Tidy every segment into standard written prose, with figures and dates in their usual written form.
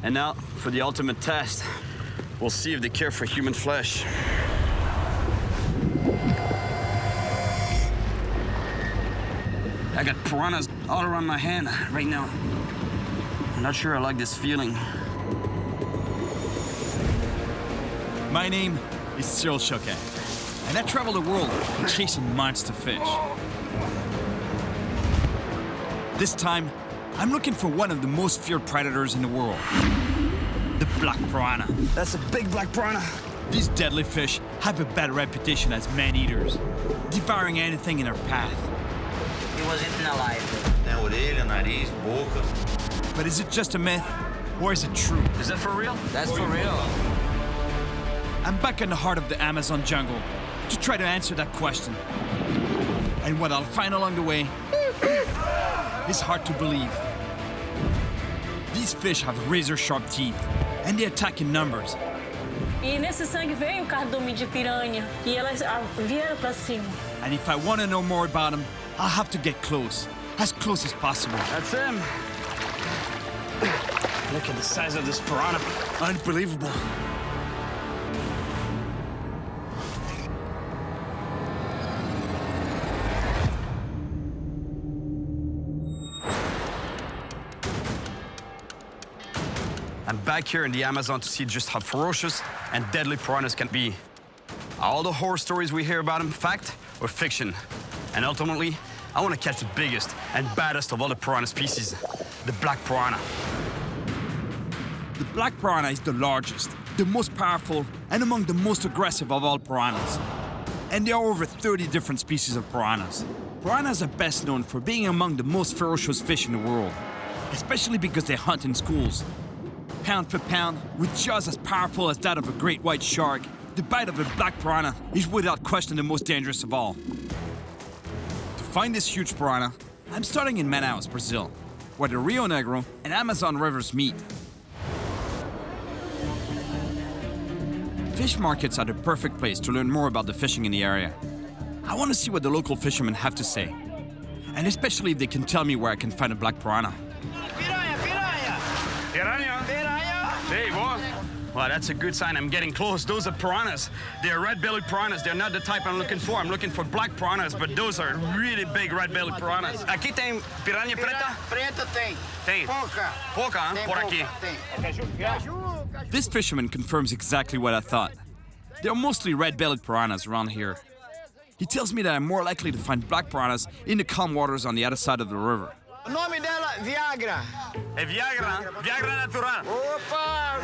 And now, for the ultimate test. We'll see if they care for human flesh. I got piranhas all around my hand right now. I'm not sure I like this feeling. My name is Cyril Choquet, and I travel the world chasing monster fish. This time, I'm looking for one of the most feared predators in the world, the black piranha. That's a big black piranha. These deadly fish have a bad reputation as man-eaters, devouring anything in their path. He was eaten alive. Tem orelha, nariz, boca. But is it just a myth, or is it true? Is that for real? That's for real. I'm back in the heart of the Amazon jungle to try to answer that question. And what I'll find along the way is hard to believe. These fish have razor-sharp teeth, and they attack in numbers. E nesse sangue veio o cardume de piranha, e elas vieram para cima. And if I want to know more about them, I'll have to get close as possible. That's him. Look at the size of this piranha. Unbelievable. I'm back here in the Amazon to see just how ferocious and deadly piranhas can be. Are all the horror stories we hear about them fact or fiction? And ultimately, I want to catch the biggest and baddest of all the piranha species, the black piranha. The black piranha is the largest, the most powerful, and among the most aggressive of all piranhas. And there are over 30 different species of piranhas. Piranhas are best known for being among the most ferocious fish in the world, especially because they hunt in schools. Pound for pound, with jaws as powerful as that of a great white shark, the bite of a black piranha is without question the most dangerous of all. To find this huge piranha, I'm starting in Manaus, Brazil, where the Rio Negro and Amazon rivers meet. Fish markets are the perfect place to learn more about the fishing in the area. I want to see what the local fishermen have to say, and especially if they can tell me where I can find a black piranha. Piranha? Hey, boy. Well, that's a good sign. I'm getting close. Those are piranhas. They're red-bellied piranhas. They're not the type I'm looking for. I'm looking for black piranhas, but those are really big red-bellied piranhas. Aqui tem piranha preta? Preta tem. Tem. Pouca. Pouca, hein? Por aqui. Tem. This fisherman confirms exactly what I thought. There are mostly red-bellied piranhas around here. He tells me that I'm more likely to find black piranhas in the calm waters on the other side of the river. O nome dela, Viagra. É Viagra, Viagra natural. Opa!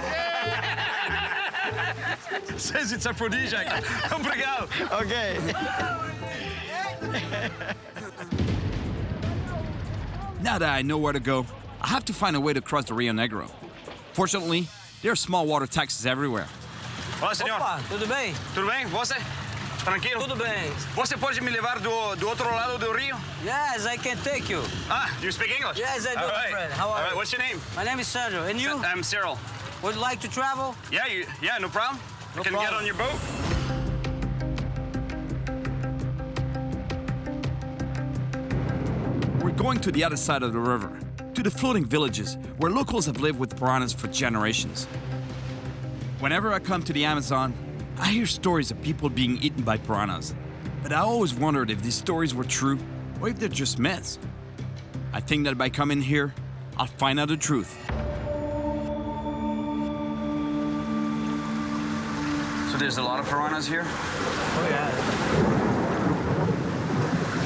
Says it's aphrodisiac. Obrigado. Ok. Now that I know where to go, I have to find a way to cross the Rio Negro. Fortunately, there are small water taxis everywhere. Olá, senhor. Opa, tudo bem? Tudo bem? Você? Tranquilo? Tudo bem. Você pode me levar do outro lado do rio? Yes, I can take you. Ah, you speak English? Yes, I do, All my right. friend. How are All right, you? what's your name? My name is Sandro, and you? I'm Cyril. Would you like to travel? Yeah, no problem. No I can problem. get on your boat. We're going to the other side of the river, to the floating villages where locals have lived with piranhas for generations. Whenever I come to the Amazon, I hear stories of people being eaten by piranhas, but I always wondered if these stories were true or if they're just myths. I think that by coming here, I'll find out the truth. So there's a lot of piranhas here? Oh, yeah.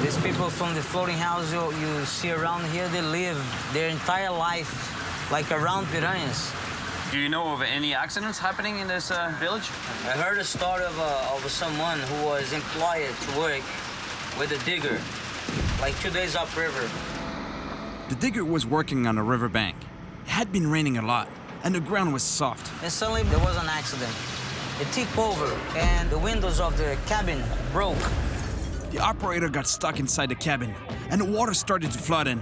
These people from the floating house you see around here, they live their entire life like around piranhas. Do you know of any accidents happening in this village? I heard a story of someone who was employed to work with a digger, like 2 days upriver. The digger was working on a riverbank. It had been raining a lot, and the ground was soft. And suddenly there was an accident. It tipped over, and the windows of the cabin broke. The operator got stuck inside the cabin, and the water started to flood in.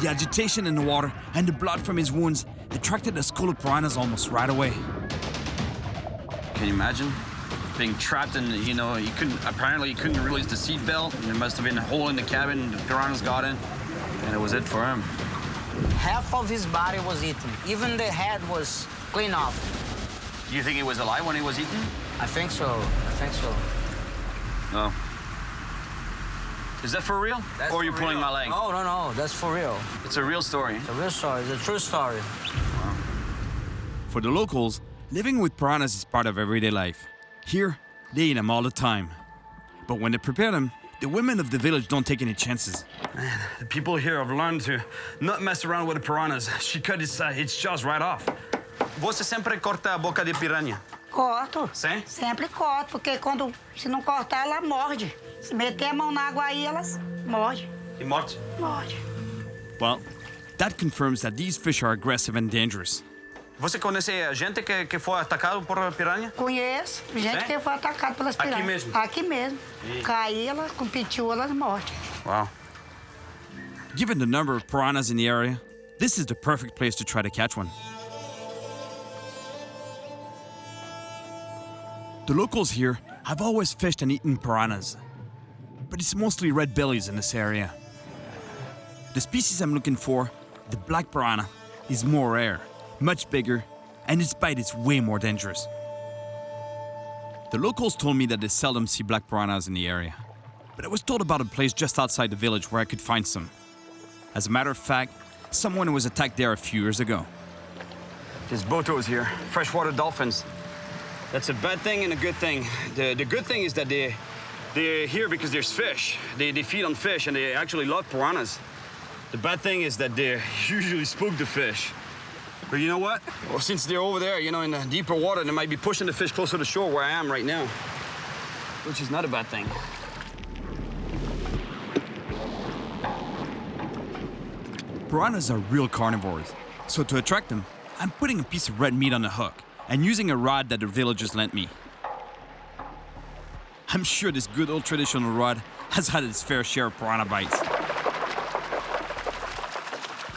The agitation in the water and the blood from his wounds attracted a school of piranhas almost right away. Can you imagine being trapped in, apparently he couldn't release the seat belt. There must have been a hole in the cabin, the piranhas got in, and it was it for him. Half of his body was eaten. Even the head was clean off. Do you think he was alive when he was eaten? I think so. I think so. No. Is that for real? That's or are you for pulling real. my leg? No, no, no. That's for real. It's a real story. It's a real story. It's a true story. For the locals, living with piranhas is part of everyday life. Here, they eat them all the time. But when they prepare them, the women of the village don't take any chances. The people here have learned to not mess around with the piranhas. She cut its jaws right off. Você sempre corta a boca de piranha? Corto. Sim? Sempre corto, porque se não cortar, ela morde. Se meter a mão na água aí, elas morde. E morte? Morde. Well, that confirms that these fish are aggressive and dangerous. Você conhece gente que foi atacado por piranha? Conheço gente Sim? que foi atacada pelas Aqui piranhas. mesmo? Aqui mesmo. Cai ela, com pitiu, elas mordem. Wow. Given the number of piranhas in the area, this is the perfect place to try to catch one. The locals here have always fished and eaten piranhas, but it's mostly red bellies in this area. The species I'm looking for, the black piranha, is more rare, much bigger, and its bite is way more dangerous. The locals told me that they seldom see black piranhas in the area, but I was told about a place just outside the village where I could find some. As a matter of fact, someone was attacked there a few years ago. There's botos here, freshwater dolphins. That's a bad thing and a good thing. The good thing is that they're here because there's fish. They feed on fish and they actually love piranhas. The bad thing is that they usually spook the fish. But you know what? Well, since they're over there, in the deeper water, they might be pushing the fish closer to shore where I am right now, which is not a bad thing. Piranhas are real carnivores, so to attract them, I'm putting a piece of red meat on the hook and using a rod that the villagers lent me. I'm sure this good old traditional rod has had its fair share of piranha bites.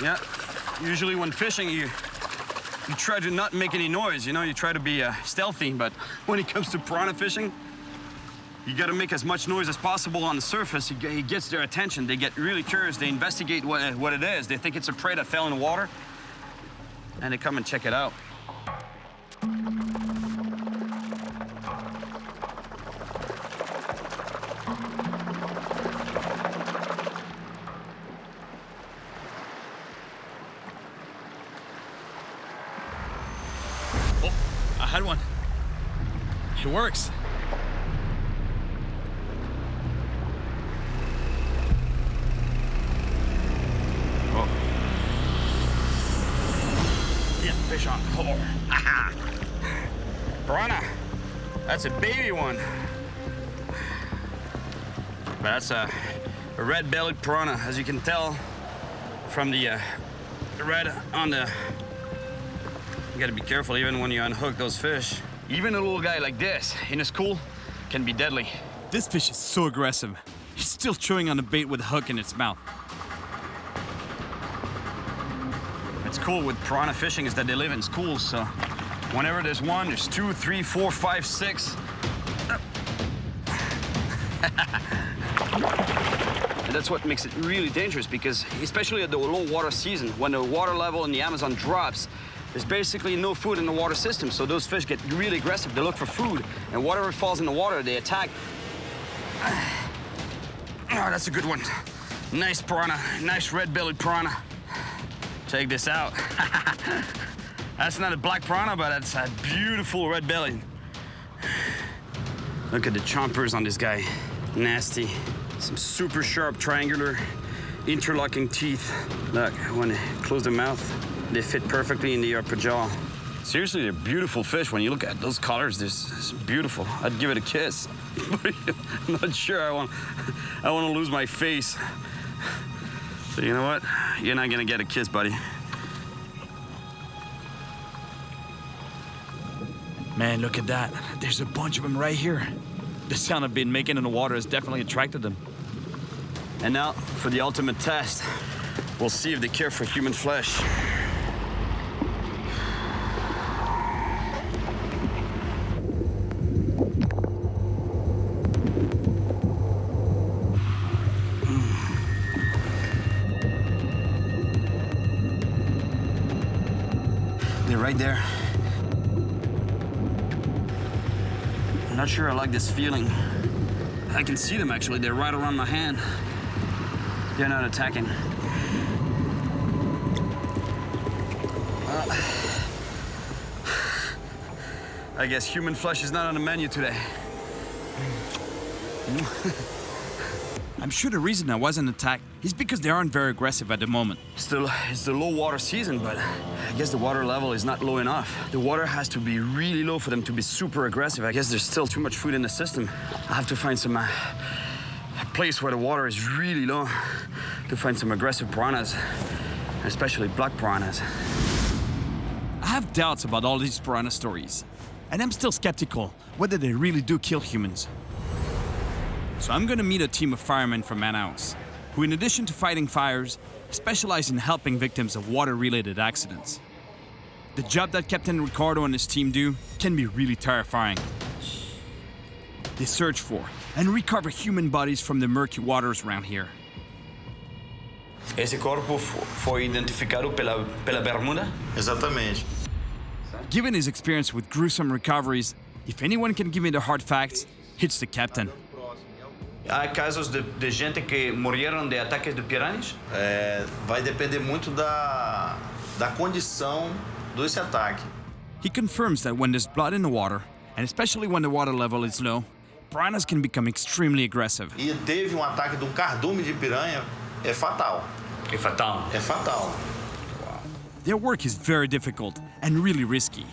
Yeah, usually when fishing, you try to not make any noise, you try to be stealthy, but when it comes to piranha fishing, you gotta make as much noise as possible on the surface. It gets their attention. They get really curious. They investigate what it is. They think it's a prey that fell in the water, and they come and check it out. Oh, I had one. It works. Oh. Yeah, fish on. Oh. Piranha. That's a baby one. But that's a red-bellied piranha, as you can tell from the red on the... You gotta be careful even when you unhook those fish. Even a little guy like this in a school can be deadly. This fish is so aggressive. It's still chewing on the bait with a hook in its mouth. What's cool with piranha fishing is that they live in schools, so whenever there's one, there's 2, 3, 4, 5, 6. And that's what makes it really dangerous, because especially at the low water season, when the water level in the Amazon drops, there's basically no food in the water system, so those fish get really aggressive. They look for food, and whatever falls in the water, they attack. Oh, that's a good one. Nice piranha, nice red-bellied piranha. Check this out. That's not a black piranha, but that's a beautiful red belly. Look at the chompers on this guy. Nasty. Some super sharp triangular interlocking teeth. Look, when they close their mouth, they fit perfectly in the upper jaw. Seriously, they're beautiful fish. When you look at those colors, it's beautiful. I'd give it a kiss. But I'm not sure I want to lose my face. So you know what? You're not gonna get a kiss, buddy. Man, look at that. There's a bunch of them right here. The sound I've been making in the water has definitely attracted them. And now, for the ultimate test, we'll see if they care for human flesh. right there. I'm not sure I like this feeling. I can see them actually, they're right around my hand. They're not attacking. I guess human flesh is not on the menu today. I'm sure the reason I wasn't attacked is because they aren't very aggressive at the moment. Still, it's the low water season, but I guess the water level is not low enough. The water has to be really low for them to be super aggressive. I guess there's still too much food in the system. I have to find some a place where the water is really low to find some aggressive piranhas, especially black piranhas. I have doubts about all these piranha stories, and I'm still skeptical whether they really do kill humans. So I'm gonna meet a team of firemen from Manaus, who in addition to fighting fires, specialize in helping victims of water-related accidents. The job that Captain Ricardo and his team do can be really terrifying. They search for and recover human bodies from the murky waters around here. Esse corpo foi identificado pela bermuda? Exatamente. Given his experience with gruesome recoveries, if anyone can give me the hard facts, it's the captain. Há casos de gente que morreram de ataques de piranhas? Vai depender muito da condição desse ataque. He confirms that when there's blood in the water, and especially when the water level is low, piranhas can become extremely aggressive. E teve ataque de cardume de piranha, é fatal. É fatal. É fatal. Their work is very difficult and really risky.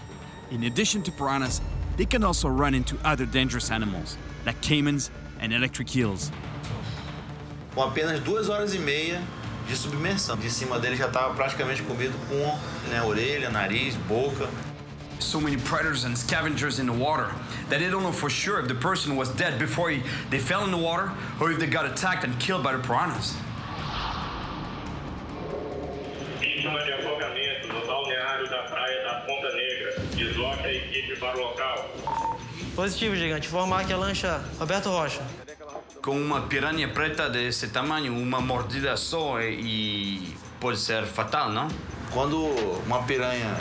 In addition to piranhas, they can also run into other dangerous animals, like caimans and electric eels. Com apenas 2 horas e meia de submersão. De cima dele já estava praticamente comido com orelha, nariz, boca. So many predators and scavengers in the water that they don't know for sure if the person was dead before they fell in the water or if they got attacked and killed by the piranhas. Vítima de afogamento no balneário da praia da Ponta Negra. Desloca a equipe para o local. Positivo, gigante. Informar aqui a lancha Roberto Rocha. Com uma piranha preta desse tamanho, uma mordida só e pode ser fatal, não? Quando uma piranha,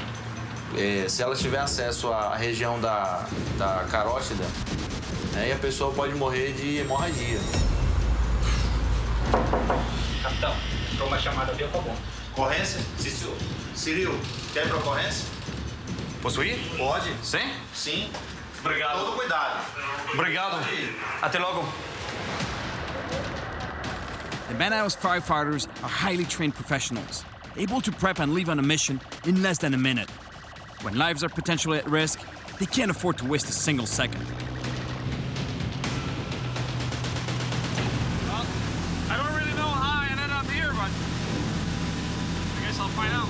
se ela tiver acesso à região da carótida, aí a pessoa pode morrer de hemorragia. Capitão, entrou uma chamada via comum. Ocorrência? Cirilo, quer ir para ocorrência? Posso ir? Pode. Sim? Sim. Obrigado. Todo cuidado. Obrigado. Até logo. The Manaus firefighters are highly trained professionals, able to prep and leave on a mission in less than a minute. When lives are potentially at risk, they can't afford to waste a single second. Well, I don't really know how I ended up here, but I guess I'll find out.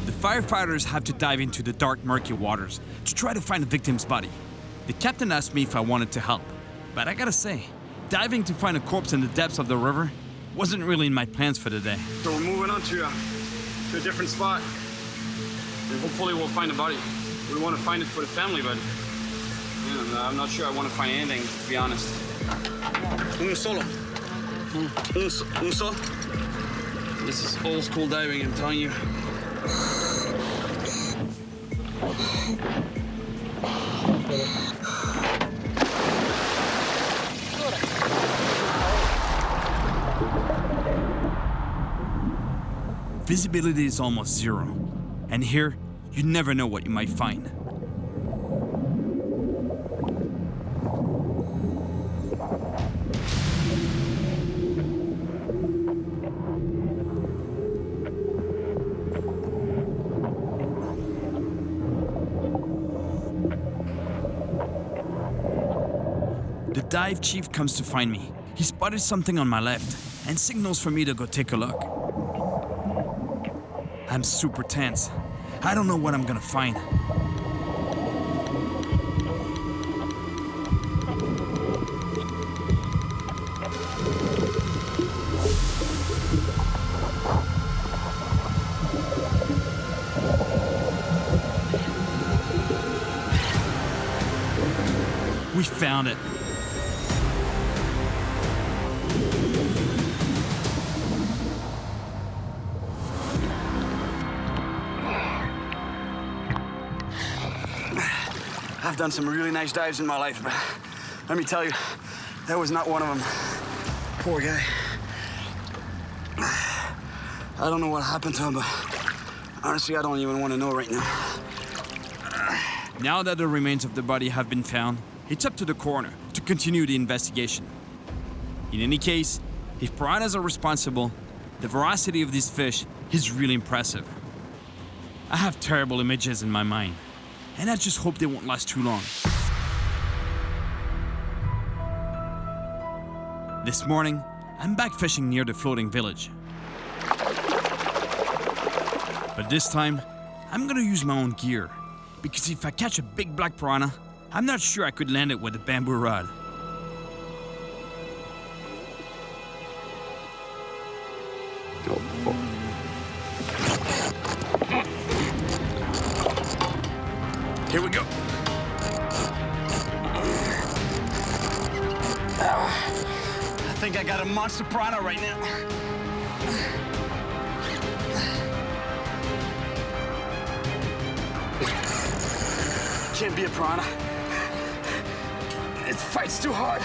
The firefighters have to dive into the dark, murky waters to try to find the victim's body. The captain asked me if I wanted to help, but I gotta say, diving to find a corpse in the depths of the river wasn't really in my plans for the day. So we're moving on to a different spot. And hopefully we'll find a body. We want to find it for the family, but I'm not sure I want to find anything, to be honest. Un solo. Un solo. This is old school diving, I'm telling you. Visibility is almost zero, and here, you never know what you might find. The dive chief comes to find me. He spotted something on my left and signals for me to go take a look. I'm super tense. I don't know what I'm gonna find. We found it. I've done some really nice dives in my life, but let me tell you, that was not one of them. Poor guy. I don't know what happened to him, but honestly, I don't even want to know right now. Now that the remains of the body have been found, it's up to the coroner to continue the investigation. In any case, if piranhas are responsible, the veracity of these fish is really impressive. I have terrible images in my mind, and I just hope they won't last too long. This morning, I'm back fishing near the floating village. But this time, I'm gonna use my own gear, because if I catch a big black piranha, I'm not sure I could land it with a bamboo rod. Here we go. I think I got a monster piranha right now. Can't be a piranha. It fights too hard.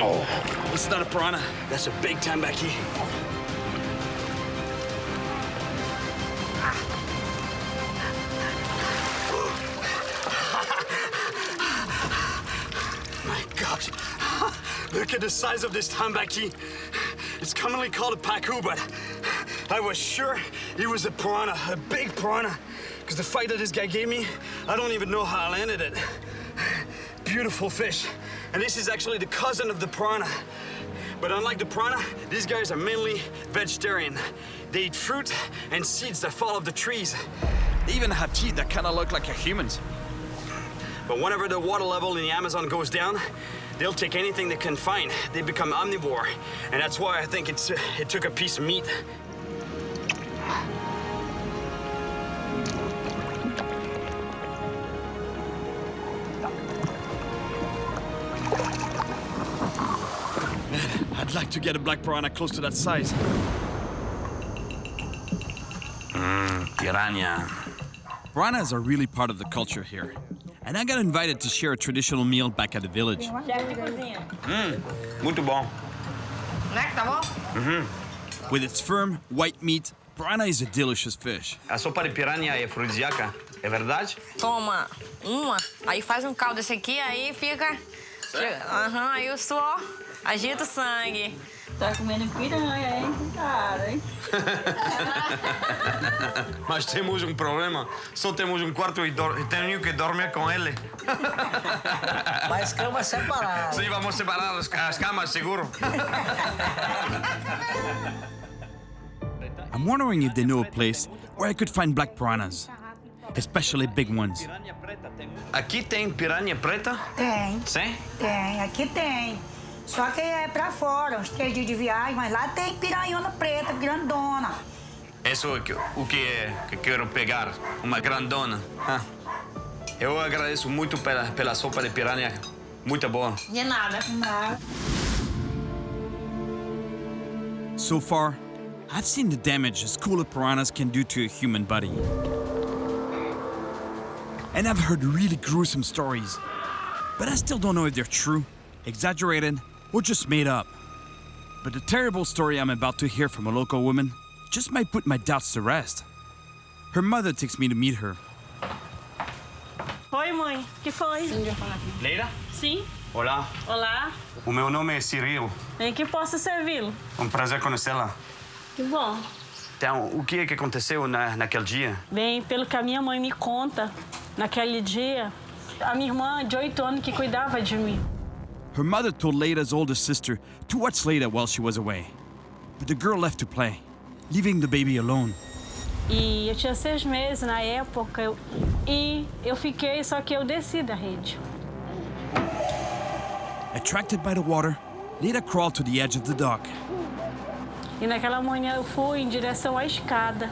Oh, it's not a piranha. That's a big tambaqui. My gosh. Look at the size of this tambaqui. It's commonly called a pacu, but I was sure it was a piranha, a big piranha. Because the fight that this guy gave me, I don't even know how I landed it. Beautiful fish. And this is actually the cousin of the piranha. But unlike the piranha, these guys are mainly vegetarian. They eat fruit and seeds that fall off the trees. They even have teeth that kind of look like a human's. But whenever the water level in the Amazon goes down, they'll take anything they can find. They become omnivore. And that's why I think it took a piece of meat. I'd like to get a black piranha close to that size. Piranha. Piranhas are really part of the culture here. And I got invited to share a traditional meal back at the village. Muito bom. With its firm, white meat, piranha is a delicious fish. A sopa de piranha é afrodisíaca, é verdade? Toma uma, aí faz um caldo desse aqui, aí fica... Aham, aí o suor agita o sangue. Tá comendo piranha, hein, cara, hein? Mas temos um problema. Só temos um quarto e tenho que dormir com ele. Mas cama separada. Sim, vamos separar as camas, seguro. I'm wondering if they know a place where I could find black piranhas, especially big ones. Aqui tem piranha preta? Tem. Sim? Tem, aqui tem. Só que é pra fora, uns 3 dias de viagem, mas lá tem piranhona preta, grandona. Isso é o que quero pegar, uma grandona. Eu agradeço muito pela sopa de piranha, muito boa. De nada. So far, I've seen the damage a school of piranhas can do to a human body. And I've heard really gruesome stories. But I still don't know if they're true, exaggerated, or just made up. But the terrible story I'm about to hear from a local woman just might put my doubts to rest. Her mother takes me to meet her. Oi, mãe. Que foi? Leila? Sim? Olá. Olá. O meu nome é Cyril. Em que posso servi-lo? Um prazer conhecê-la. Que bom. Então, o que é que aconteceu naquele dia? Bem, pelo que a minha mãe me conta, naquele dia, a minha irmã de 8 anos que cuidava de mim. Her mother told Leila's older sister to watch Leila while she was away. But the girl left to play, leaving the baby alone. E eu tinha 6 meses na época e eu fiquei, só que eu desci da rede. Attracted by the water, Leila crawled to the edge of the dock. E naquela manhã eu fui em direção à escada.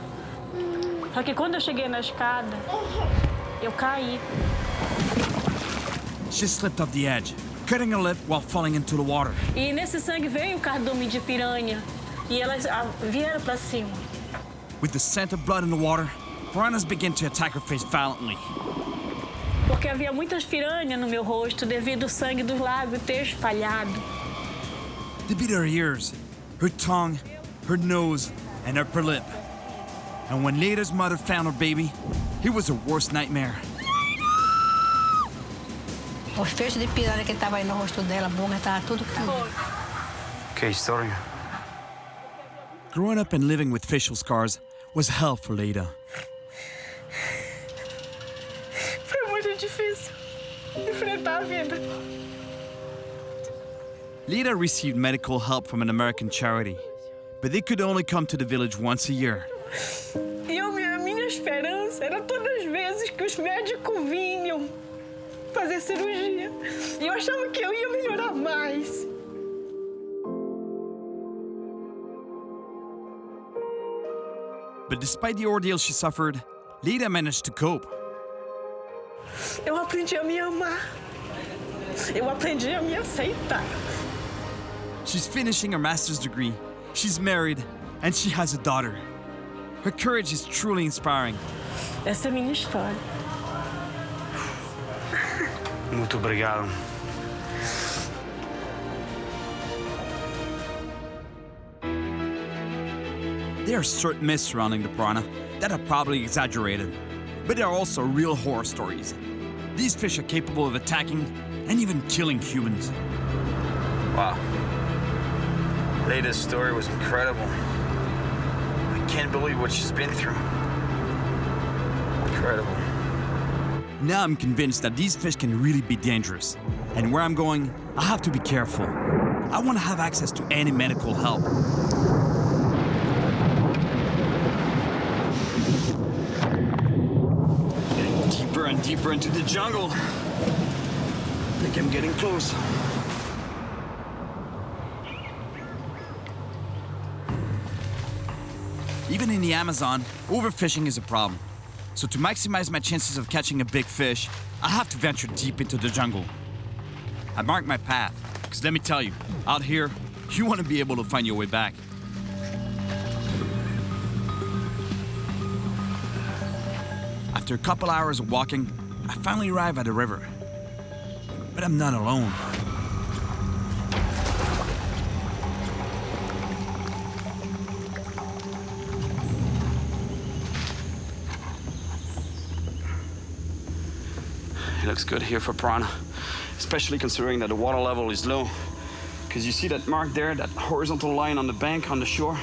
Só que quando eu cheguei na escada, eu caí. She slipped off the edge, cutting her lip while falling into the water. E nesse sangue veio o cardume de piranha. E elas vieram para cima. With the scent of blood in the water, piranhas began to attack her face violently. Porque havia muitas piranhas no meu rosto devido ao sangue do lago ter espalhado. They bit her ears, her tongue, her nose, and upper lip. And when Leida's mother found her baby, it was her worst nightmare. Os feixes de piranha que estavam aí no rosto dela, a boca, estava tudo caindo. Okay, história. Growing up and living with facial scars was hell for Leida. Foi muito difícil enfrentar a vida. Leida received medical help from an American charity, but they could only come to the village once a year. E a minha esperança era todas as vezes que os médicos vinham fazer cirurgia. E eu achava que eu ia melhorar mais. But despite the ordeal she suffered, Leida managed to cope. Eu aprendi a me amar. Eu aprendi a me aceitar. She's finishing her master's degree, she's married, and she has a daughter. Her courage is truly inspiring. Essa é a minha história. Muito obrigado. There are certain myths surrounding the piranha that are probably exaggerated, but there are also real horror stories. These fish are capable of attacking and even killing humans. Wow. Leida's story was incredible. I can't believe what she's been through. Incredible. Now I'm convinced that these fish can really be dangerous. And where I'm going, I have to be careful. I want to have access to any medical help. Getting deeper and deeper into the jungle. I think I'm getting close. Even in the Amazon, overfishing is a problem. So to maximize my chances of catching a big fish, I have to venture deep into the jungle. I marked my path, because let me tell you, out here, you want to be able to find your way back. After a couple hours of walking, I finally arrive at the river. But I'm not alone. It looks good here for piranha, especially considering that the water level is low. Because you see that mark there, that horizontal line on the bank, on the shore?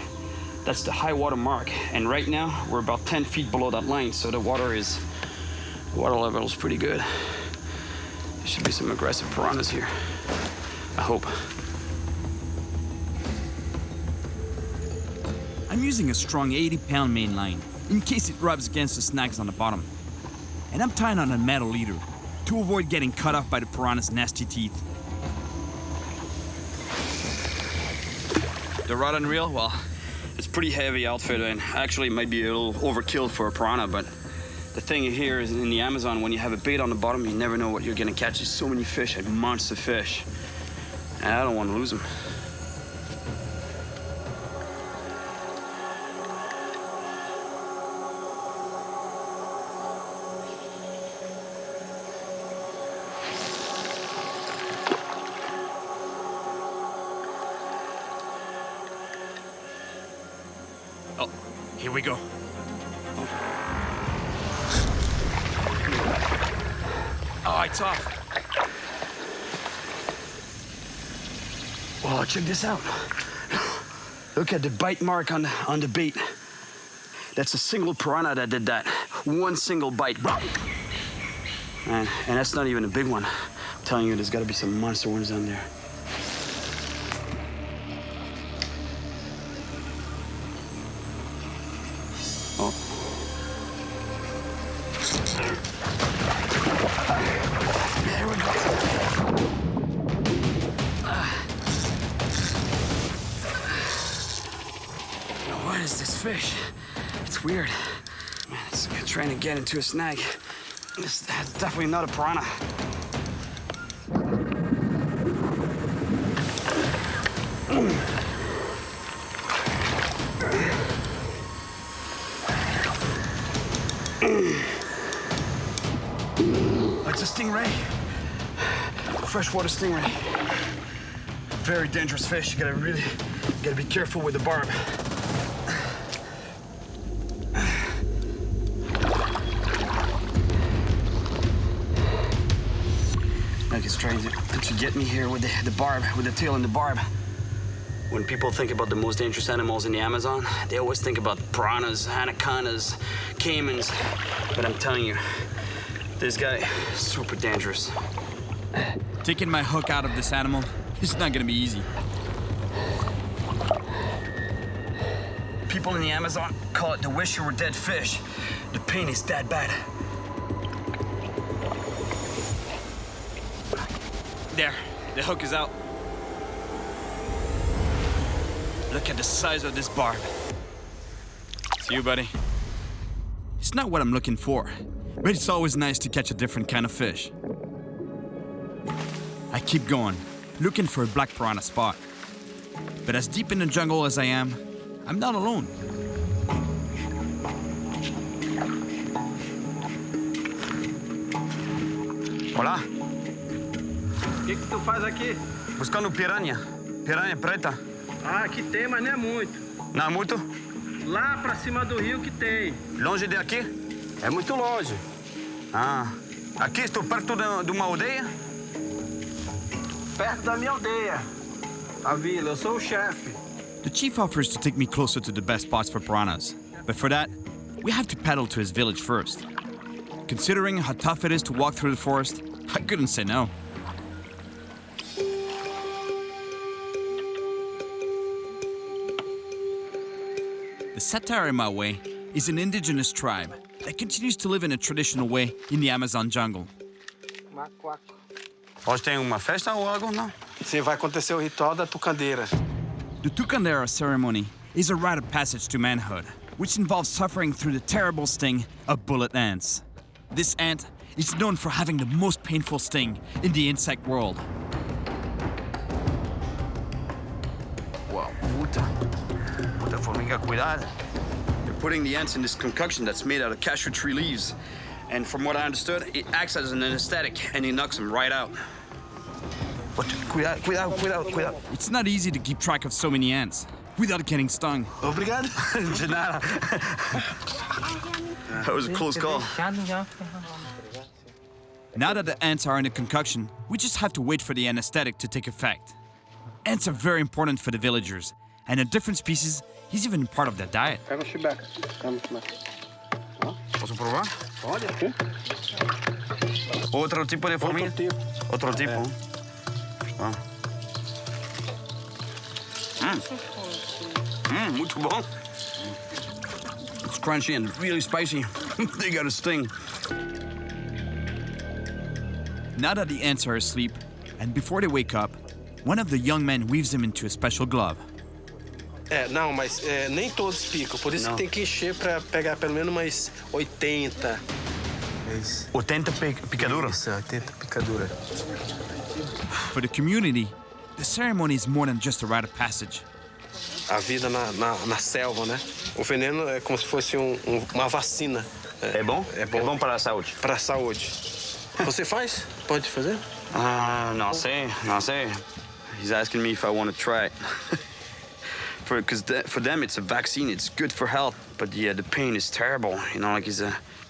That's the high water mark. And right now, we're about 10 feet below that line, so the water level is pretty good. There should be some aggressive piranhas here. I hope. I'm using a strong 80-pound main line, in case it rubs against the snags on the bottom. And I'm tying on a metal leader, to avoid getting cut off by the piranha's nasty teeth. The rod and reel, well, it's pretty heavy outfit, and actually it might be a little overkill for a piranha, but the thing here is in the Amazon, when you have a bait on the bottom, you never know what you're gonna catch. There's so many fish, and monster fish. And I don't want to lose them. Oh, here we go. Oh, it's off. Oh, check this out. Look at the bite mark on the bait. That's a single piranha that did that. One single bite. And that's not even a big one. I'm telling you, there's got to be some monster ones down there. Oh. There we go. What is this fish? It's weird. Man, it's trying to get into a snag. That's definitely not a piranha. It's a stingray. Freshwater stingray. Very dangerous fish. You gotta be careful with the barb. Like it's trying to get me here with the barb, with the tail and the barb. When people think about the most dangerous animals in the Amazon, they always think about piranhas, anacondas, caimans. But I'm telling you, this guy is super dangerous. Taking my hook out of this animal is not gonna be easy. People in the Amazon call it the wish you were dead fish. The pain is that bad. There, the hook is out. Look at the size of this barb. See you, buddy. It's not what I'm looking for, but it's always nice to catch a different kind of fish. I keep going, looking for a black piranha spot. But as deep in the jungle as I am, I'm not alone. Olá, O que tu faz aqui? buscando piranha. Piranha preta. Ah, aqui tem, mas não é muito. Não é muito? Lá pra cima do rio que tem. Longe daqui? É muito longe. Ah, aqui estou perto de uma aldeia? Perto da minha aldeia. A vila, eu sou o chefe. The chief offers to take me closer to the best spots for piranhas. But for that, we have to paddle to his village first. Considering how tough it is to walk through the forest, I couldn't say no. The satyr in my way is an indigenous tribe that continues to live in a traditional way in the Amazon jungle. Hoje tem uma festa ou algo, não? Sim, vai acontecer o ritual da tucandeira. The Tucandera ceremony is a rite of passage to manhood, which involves suffering through the terrible sting of bullet ants. This ant is known for having the most painful sting in the insect world. Wow, puta formiga, cuidado. They're putting the ants in this concoction that's made out of cashew tree leaves. And from what I understood, it acts as an anesthetic and it knocks them right out. But cuidado. It's not easy to keep track of so many ants without getting stung. Obrigado. De nada. That was a close call. Now that the ants are in a concoction, we just have to wait for the anesthetic to take effect. Ants are very important for the villagers, and a different species is even part of their diet. Pega chibeca. Posso provar? Pode. Outro tipo de formiga? Outro tipo. Ah. Muito bom. It's crunchy and really spicy. They got a sting. Now that the ants are asleep, and before they wake up, one of the young men weaves them into a special glove. Não, mas nem todos picam, por isso que tem que encher pra pegar pelo menos umas 80. 80 picaduras? Isso, 80 picaduras. For the community, the ceremony is more than just a rite of passage. A vida na selva, né? O veneno é como se fosse uma vacina. É bom? É bom. É bom para a saúde? Para a saúde. Você faz? Pode fazer? Não sei. He's asking me if I want to try it. Because for them it's a vaccine, it's good for health. But yeah, the pain is terrible. You know, like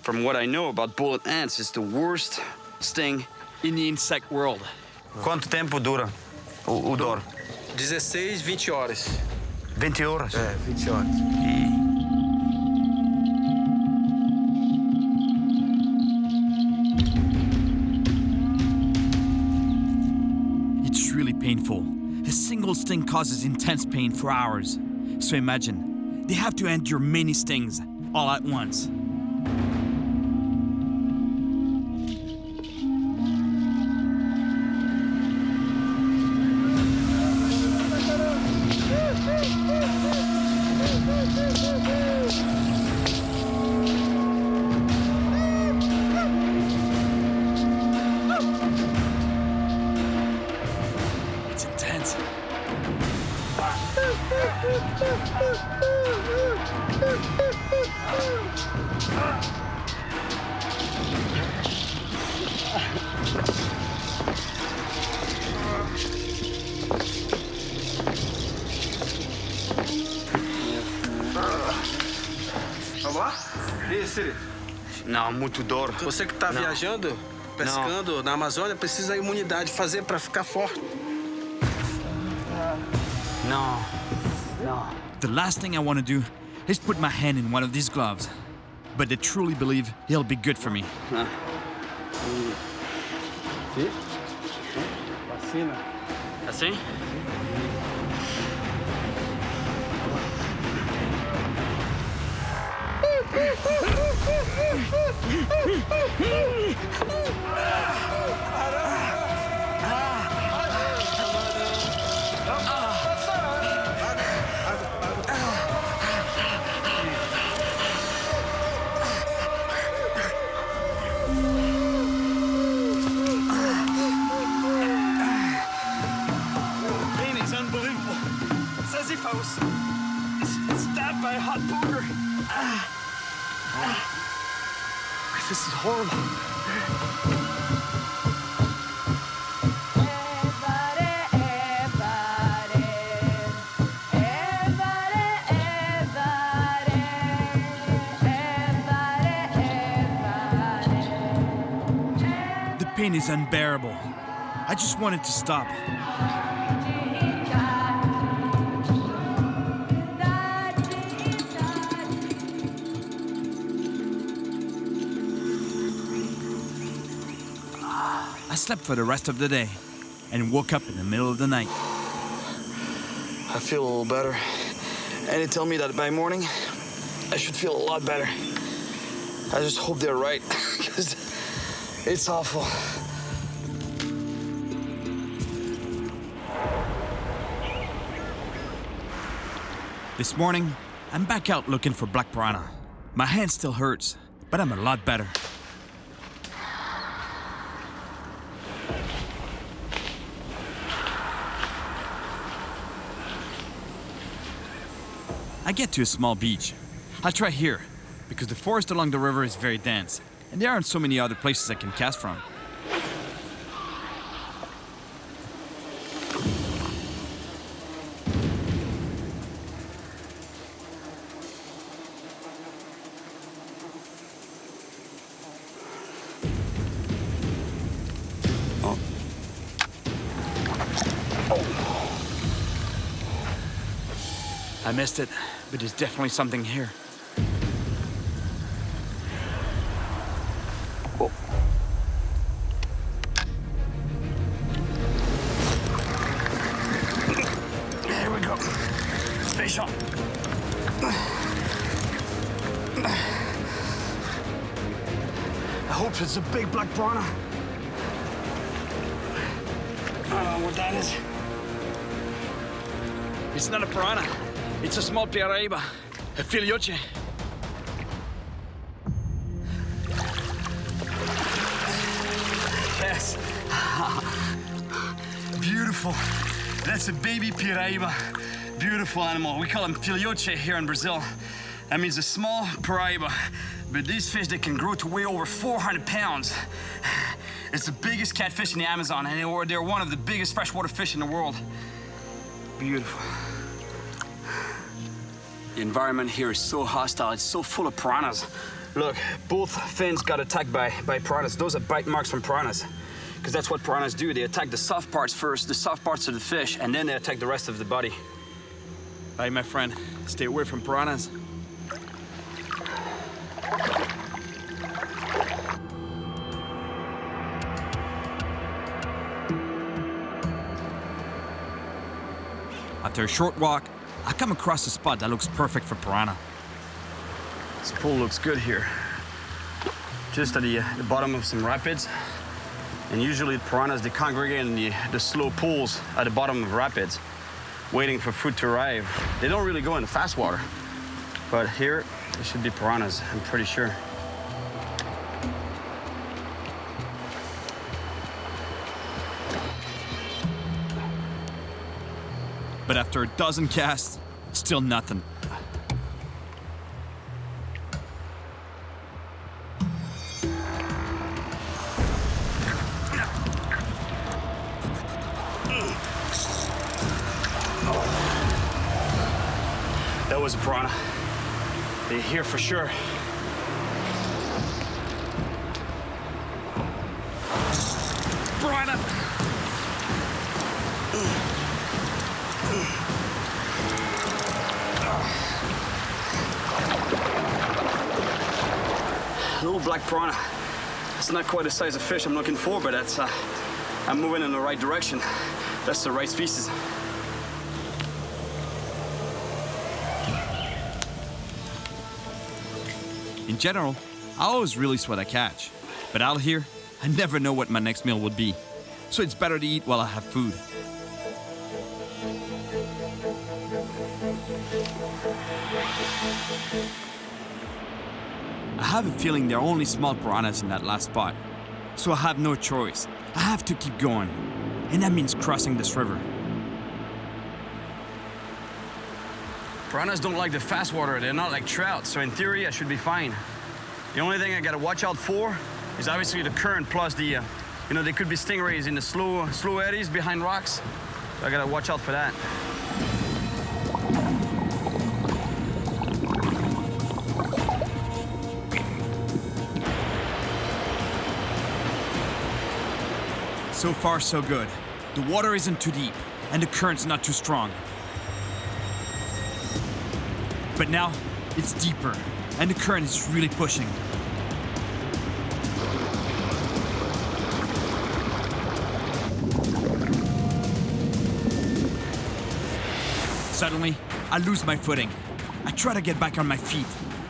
from what I know about bullet ants, it's the worst sting in the insect world. Quanto tempo dura o dor? 16, 20 horas. 20 horas? 20 horas. It's really painful. A single sting causes intense pain for hours. So imagine, they have to endure many stings all at once. Não, muito dor. Você que tá viajando, pescando na Amazônia, precisa da imunidade fazer para ficar forte. No. The last thing I want to do is put my hand in one of these gloves. But I truly believe he'll be good for me. Assim? Pain is unbelievable. It's as if I was stabbed by a hot poker. This is horrible. The pain is unbearable. I just want it to stop. I slept for the rest of the day and woke up in the middle of the night. I feel a little better. And they tell me that by morning, I should feel a lot better. I just hope they're right, because it's awful. This morning, I'm back out looking for black piranha. My hand still hurts, but I'm a lot better. I get to a small beach. I'll try here, because the forest along the river is very dense, and there aren't so many other places I can cast from. I missed it, but there's definitely something here. Oh. There we go. Fish on. I hope it's a big black piranha. I don't know what that is. It's not a piranha. It's a small piranha, a filhote. Yes. Beautiful. That's a baby piranha. Beautiful animal. We call them filhote here in Brazil. That means a small piranha. But these fish, they can grow to weigh over 400 pounds. It's the biggest catfish in the Amazon, and they're one of the biggest freshwater fish in the world. Beautiful. The environment here is so hostile, it's so full of piranhas. Look, both fins got attacked by piranhas. Those are bite marks from piranhas. Because that's what piranhas do. They attack the soft parts first, the soft parts of the fish, and then they attack the rest of the body. Hey, my friend, stay away from piranhas. After a short walk, I come across a spot that looks perfect for piranha. This pool looks good here. Just at the bottom of some rapids. And usually the piranhas, they congregate in the slow pools at the bottom of rapids, waiting for food to arrive. They don't really go in the fast water. But here, there should be piranhas, I'm pretty sure. But after a dozen casts, still nothing. That was a piranha. They're here for sure. Piranha! Little black piranha. It's not quite the size of fish I'm looking for, but that's, I'm moving in the right direction. That's the right species. In general, I always release what I catch. But out here, I never know what my next meal would be. So it's better to eat while I have food. I have a feeling there are only small piranhas in that last spot. So I have no choice. I have to keep going. And that means crossing this river. Piranhas don't like the fast water. They're not like trout, so in theory, I should be fine. The only thing I gotta watch out for is obviously the current plus the, you know, there could be stingrays in the slow eddies behind rocks. So I gotta watch out for that. So far, so good. The water isn't too deep, and the current's not too strong. But now, it's deeper, and the current is really pushing. Suddenly, I lose my footing. I try to get back on my feet,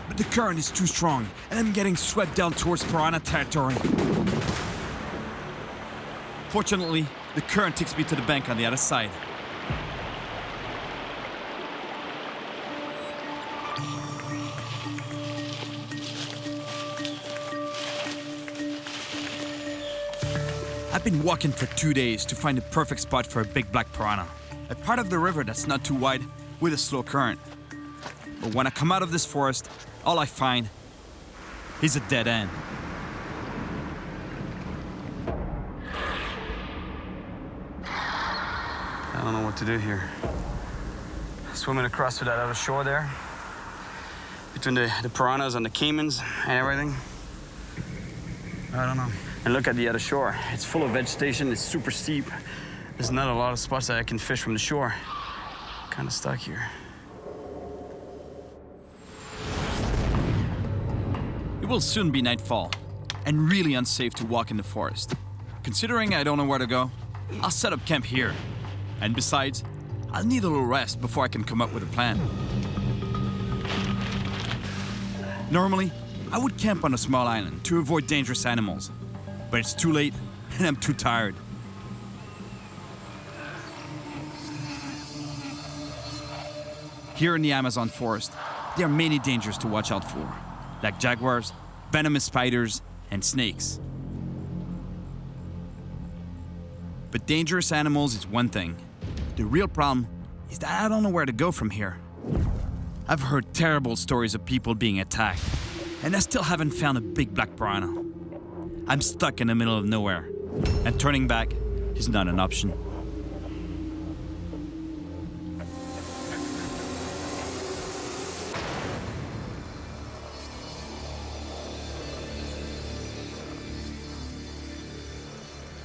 but the current is too strong, and I'm getting swept down towards piranha territory. Fortunately, the current takes me to the bank on the other side. I've been walking for 2 days to find the perfect spot for a big black piranha. A part of the river that's not too wide with a slow current. But when I come out of this forest, all I find is a dead end. I don't know what to do here. Swimming across to that other shore there. Between the piranhas and the caimans and everything. I don't know. And look at the other shore. It's full of vegetation, it's super steep. There's not a lot of spots that I can fish from the shore. Kind of stuck here. It will soon be nightfall, and really unsafe to walk in the forest. Considering I don't know where to go, I'll set up camp here. And besides, I'll need a little rest before I can come up with a plan. Normally, I would camp on a small island to avoid dangerous animals. But it's too late, and I'm too tired. Here in the Amazon forest, there are many dangers to watch out for, like jaguars, venomous spiders, and snakes. But dangerous animals is one thing. The real problem is that I don't know where to go from here. I've heard terrible stories of people being attacked, and I still haven't found a big black piranha. I'm stuck in the middle of nowhere, and turning back is not an option.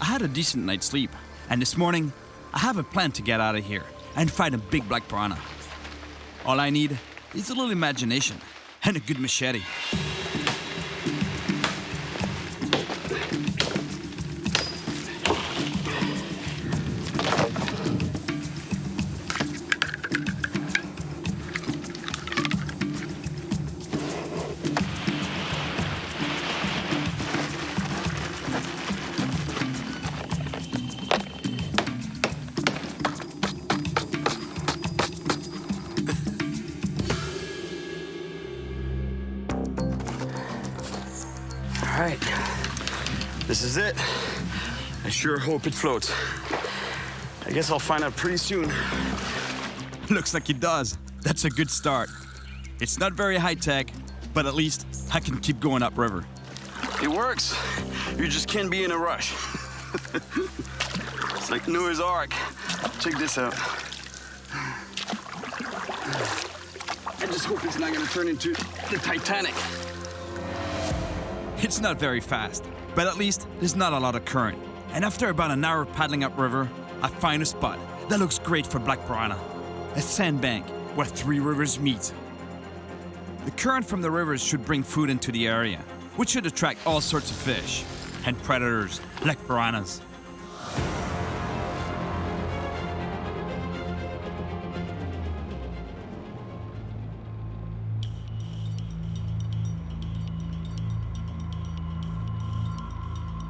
I had a decent night's sleep, and this morning, I have a plan to get out of here and find a big black piranha. All I need is a little imagination and a good machete. All right, this is it. I sure hope it floats. I guess I'll find out pretty soon Looks like he does. That's a good start. It's not very high-tech, but at least I can keep going upriver. It works. You just can't be in a rush. It's like Noah's Ark. Check this out. I just hope it's not gonna turn into the Titanic. It's not very fast, but at least there's not a lot of current. And after about an hour paddling upriver, I find a spot that looks great for black piranha. A sandbank where 3 rivers meet. The current from the rivers should bring food into the area, which should attract all sorts of fish and predators like piranhas.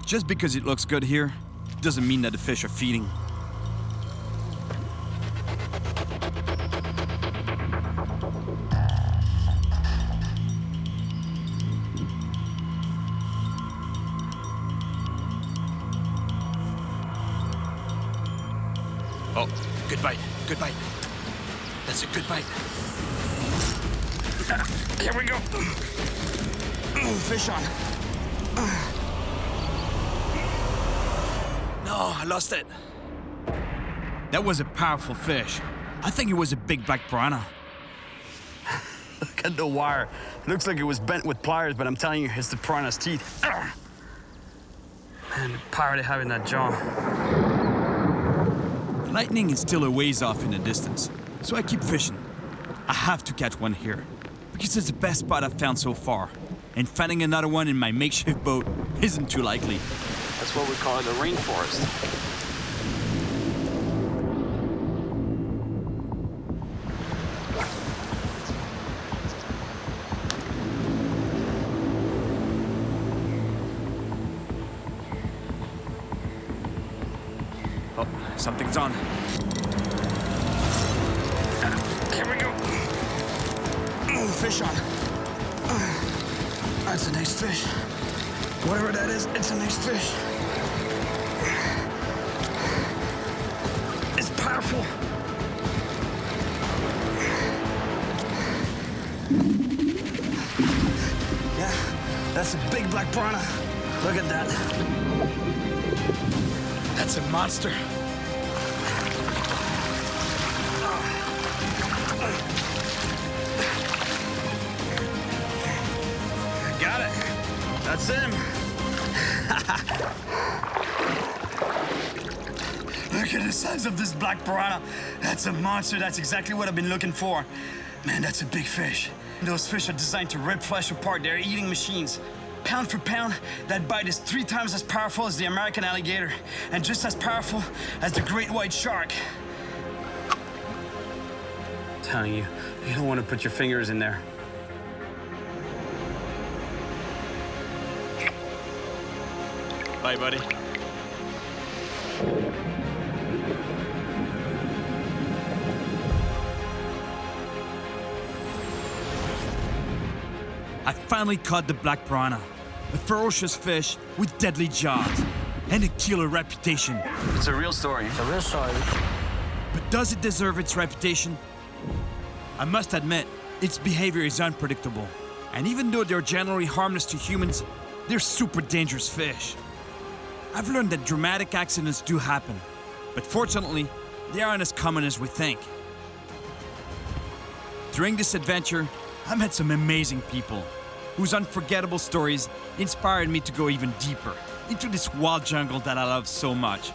Just because it looks good here doesn't mean that the fish are feeding. Oh, good bite, good bite. That's a good bite. Here we go. Fish on. No, I lost it. That was a powerful fish. I think it was a big black piranha. Look at the wire. It looks like it was bent with pliers, but I'm telling you, it's the piranha's teeth. Man, the power they have in that jaw. Lightning is still a ways off in the distance, so I keep fishing. I have to catch one here, because it's the best spot I've found so far, and finding another one in my makeshift boat isn't too likely. That's what we call it, the rainforest. Oh, something's on. Here we go. Fish on. That's a nice fish. Whatever that is, it's a nice fish. It's powerful. Yeah, that's a big black piranha. Look at that. That's a monster. Got it. That's him. Look at the size of this black piranha. That's a monster. That's exactly what I've been looking for. Man, that's a big fish. Those fish are designed to rip flesh apart. They're eating machines. Pound for pound, that bite is 3 times as powerful as the American alligator, and just as powerful as the great white shark. I'm telling you, you don't want to put your fingers in there. Bye, buddy. I finally caught the black piranha, a ferocious fish with deadly jaws and a killer reputation. It's a real story. It's a real story. But does it deserve its reputation? I must admit, its behavior is unpredictable. And even though they're generally harmless to humans, they're super dangerous fish. I've learned that dramatic accidents do happen, but fortunately, they aren't as common as we think. During this adventure, I met some amazing people whose unforgettable stories inspired me to go even deeper into this wild jungle that I love so much.